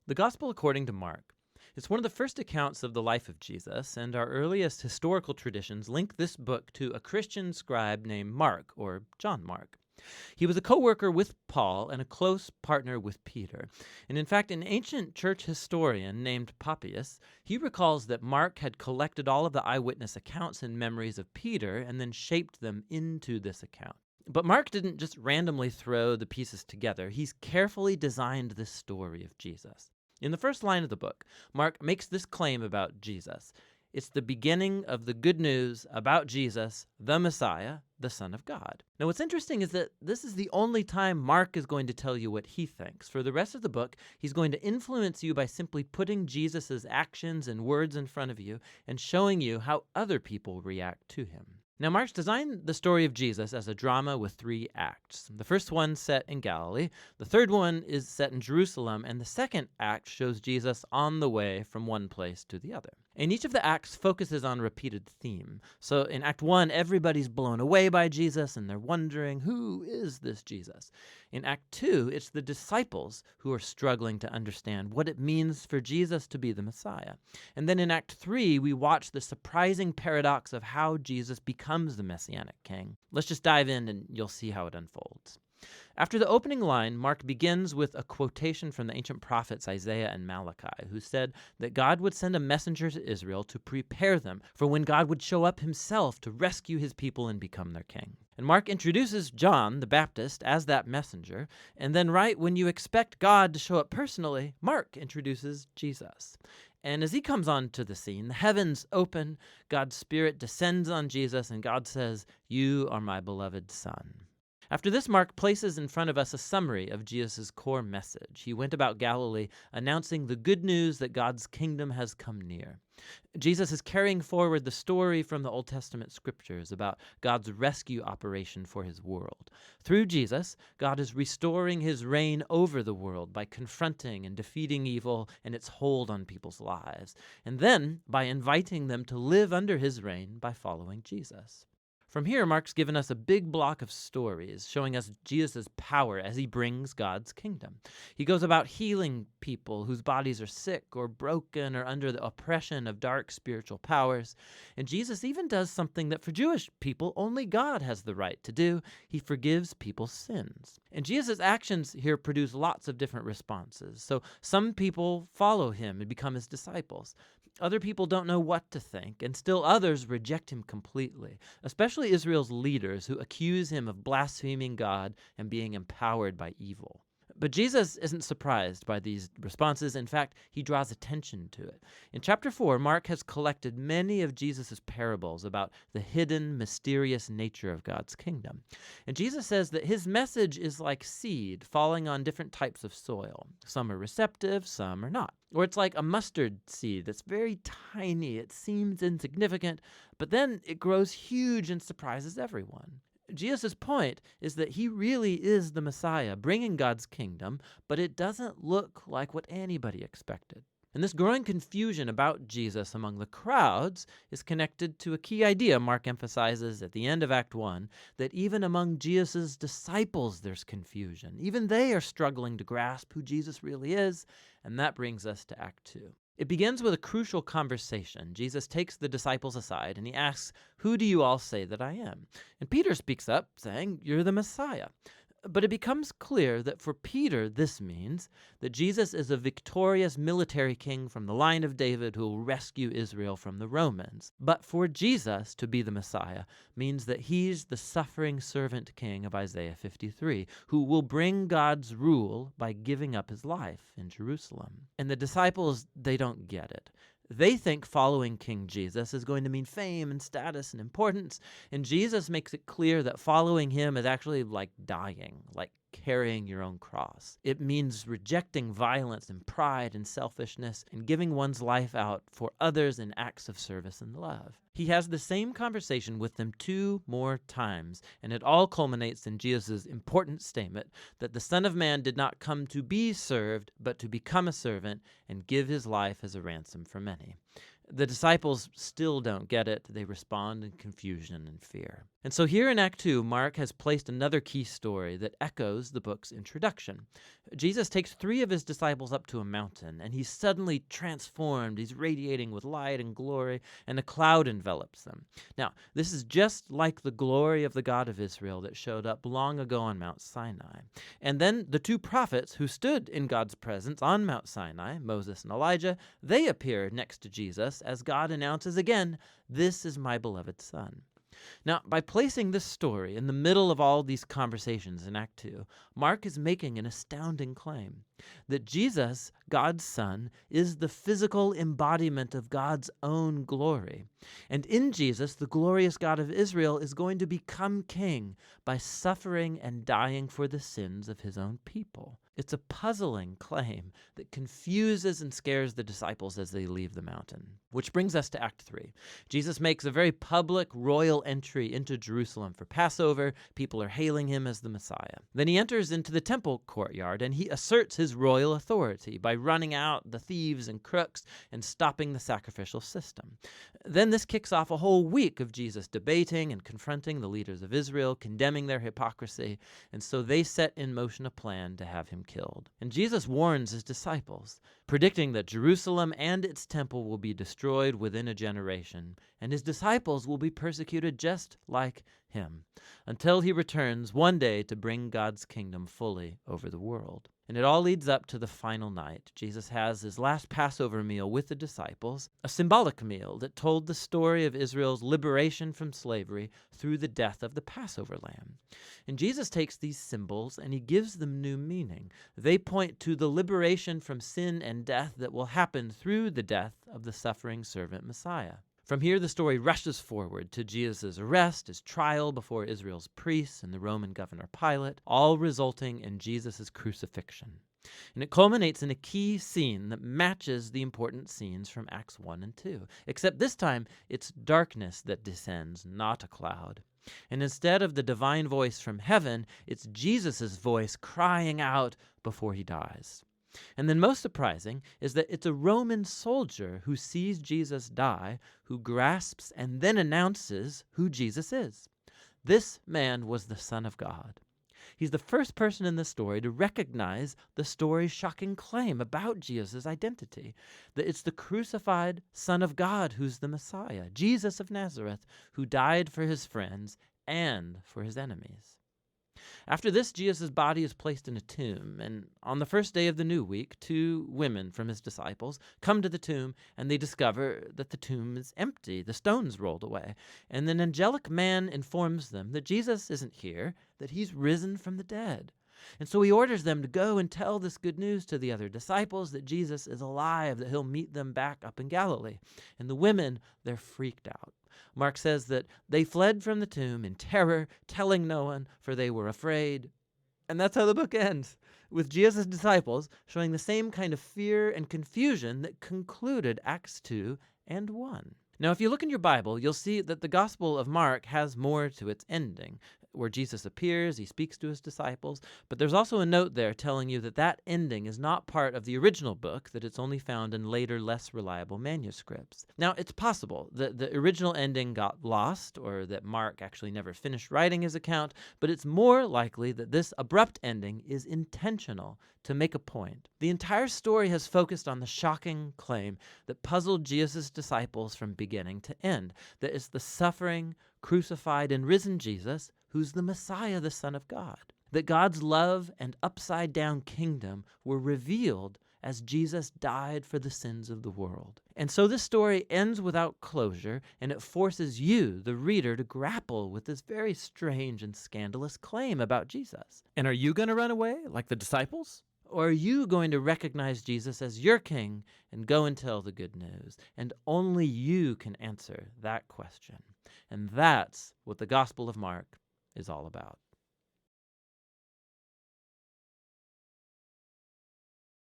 The Gospel according to Mark. It's one of the first accounts of the life of Jesus, and our earliest historical traditions link this book to a Christian scribe named Mark, or John Mark. He was a co-worker with Paul and a close partner with Peter. And in fact, an ancient church historian named Papias, he recalls that Mark had collected all of the eyewitness accounts and memories of Peter and then shaped them into this account. But Mark didn't just randomly throw the pieces together. He's carefully designed this story of Jesus. In the first line of the book, Mark makes this claim about Jesus. It's the beginning of the good news about Jesus, the Messiah, the Son of God. Now, what's interesting is that this is the only time Mark is going to tell you what he thinks. For the rest of the book, he's going to influence you by simply putting Jesus' actions and words in front of you and showing you how other people react to him. Now, Mark's designed the story of Jesus as a drama with 3 acts. The first one set in Galilee, the third one is set in Jerusalem, and the second act shows Jesus on the way from one place to the other. And each of the acts focuses on a repeated theme. So in Act 1, everybody's blown away by Jesus, and they're wondering, who is this Jesus? In Act 2, it's the disciples who are struggling to understand what it means for Jesus to be the Messiah. And then in Act 3, we watch the surprising paradox of how Jesus becomes the Messianic king. Let's just dive in and you'll see how it unfolds. After the opening line, Mark begins with a quotation from the ancient prophets Isaiah and Malachi, who said that God would send a messenger to Israel to prepare them for when God would show up himself to rescue his people and become their king. And Mark introduces John the Baptist as that messenger, and then right when you expect God to show up personally, Mark introduces Jesus. And as he comes onto the scene, the heavens open, God's Spirit descends on Jesus, and God says, "You are my beloved Son." After this, Mark places in front of us a summary of Jesus' core message. He went about Galilee announcing the good news that God's kingdom has come near. Jesus is carrying forward the story from the Old Testament scriptures about God's rescue operation for his world. Through Jesus, God is restoring his reign over the world by confronting and defeating evil and its hold on people's lives, and then by inviting them to live under his reign by following Jesus. From here, Mark's given us a big block of stories showing us Jesus' power as he brings God's kingdom. He goes about healing people whose bodies are sick or broken or under the oppression of dark spiritual powers. And Jesus even does something that for Jewish people only God has the right to do. He forgives people's sins. And Jesus' actions here produce lots of different responses. So some people follow him and become his disciples. Other people don't know what to think, and still others reject him completely, especially Israel's leaders who accuse him of blaspheming God and being empowered by evil. But Jesus isn't surprised by these responses. In fact, he draws attention to it. In chapter 4, Mark has collected many of Jesus' parables about the hidden, mysterious nature of God's kingdom. And Jesus says that his message is like seed falling on different types of soil. Some are receptive, some are not. Or it's like a mustard seed that's very tiny. It seems insignificant, but then it grows huge and surprises everyone. Jesus' point is that he really is the Messiah, bringing God's kingdom, but it doesn't look like what anybody expected. And this growing confusion about Jesus among the crowds is connected to a key idea Mark emphasizes at the end of Act 1, that even among Jesus' disciples there's confusion. Even they are struggling to grasp who Jesus really is, and that brings us to Act 2. It begins with a crucial conversation. Jesus takes the disciples aside and he asks, "Who do you all say that I am?" And Peter speaks up saying, "You're the Messiah." But it becomes clear that for Peter, this means that Jesus is a victorious military king from the line of David who will rescue Israel from the Romans. But for Jesus to be the Messiah means that he's the suffering servant king of Isaiah 53, who will bring God's rule by giving up his life in Jerusalem. And the disciples, they don't get it. They think following King Jesus is going to mean fame and status and importance, and Jesus makes it clear that following him is actually like dying, like carrying your own cross. It means rejecting violence and pride and selfishness and giving one's life out for others in acts of service and love. He has the same conversation with them 2 more times, and it all culminates in Jesus' important statement that the Son of Man did not come to be served, but to become a servant and give his life as a ransom for many. The disciples still don't get it. They respond in confusion and fear. And so here in Act 2, Mark has placed another key story that echoes the book's introduction. Jesus takes 3 of his disciples up to a mountain, and he's suddenly transformed. He's radiating with light and glory, and a cloud envelops them. Now, this is just like the glory of the God of Israel that showed up long ago on Mount Sinai. And then the 2 prophets who stood in God's presence on Mount Sinai, Moses and Elijah, they appear next to Jesus as God announces again, "This is my beloved Son." Now, by placing this story in the middle of all these conversations in Act 2, Mark is making an astounding claim that Jesus, God's Son, is the physical embodiment of God's own glory. And in Jesus, the glorious God of Israel is going to become king by suffering and dying for the sins of his own people. It's a puzzling claim that confuses and scares the disciples as they leave the mountain. Which brings us to Act 3. Jesus makes a very public royal entry into Jerusalem for Passover. People are hailing him as the Messiah. Then he enters into the temple courtyard and he asserts his royal authority by running out the thieves and crooks and stopping the sacrificial system. Then this kicks off a whole week of Jesus debating and confronting the leaders of Israel, condemning their hypocrisy, and so they set in motion a plan to have him killed. And Jesus warns his disciples, predicting that Jerusalem and its temple will be destroyed within a generation, and his disciples will be persecuted just like him, until he returns one day to bring God's kingdom fully over the world. And it all leads up to the final night. Jesus has his last Passover meal with the disciples, a symbolic meal that told the story of Israel's liberation from slavery through the death of the Passover lamb. And Jesus takes these symbols and he gives them new meaning. They point to the liberation from sin and death that will happen through the death of the suffering servant Messiah. From here, the story rushes forward to Jesus' arrest, his trial before Israel's priests and the Roman governor Pilate, all resulting in Jesus' crucifixion. And it culminates in a key scene that matches the important scenes from Acts 1 and 2, except this time it's darkness that descends, not a cloud. And instead of the divine voice from heaven, it's Jesus' voice crying out before he dies. And then most surprising is that it's a Roman soldier who sees Jesus die, who grasps and then announces who Jesus is. This man was the Son of God. He's the first person in the story to recognize the story's shocking claim about Jesus' identity, that it's the crucified Son of God who's the Messiah, Jesus of Nazareth, who died for his friends and for his enemies. After this, Jesus' body is placed in a tomb, and on the first day of the new week, 2 women from his disciples come to the tomb, and they discover that the tomb is empty, the stone's rolled away, and an angelic man informs them that Jesus isn't here, that he's risen from the dead. And so he orders them to go and tell this good news to the other disciples, that Jesus is alive, that he'll meet them back up in Galilee. And the women, they're freaked out. Mark says that they fled from the tomb in terror, telling no one, for they were afraid. And that's how the book ends, with Jesus' disciples showing the same kind of fear and confusion that concluded Acts 2 and 1. Now, if you look in your Bible, you'll see that the Gospel of Mark has more to its ending, where Jesus appears, he speaks to his disciples, but there's also a note there telling you that that ending is not part of the original book, that it's only found in later, less reliable manuscripts. Now, it's possible that the original ending got lost, or that Mark actually never finished writing his account, but it's more likely that this abrupt ending is intentional to make a point. The entire story has focused on the shocking claim that puzzled Jesus' disciples from beginning to end, that it's the suffering, crucified, and risen Jesus who's the Messiah, the Son of God. That God's love and upside-down kingdom were revealed as Jesus died for the sins of the world. And so this story ends without closure, and it forces you, the reader, to grapple with this very strange and scandalous claim about Jesus. And are you going to run away like the disciples? Or are you going to recognize Jesus as your king and go and tell the good news? And only you can answer that question. And that's what the Gospel of Mark is all about.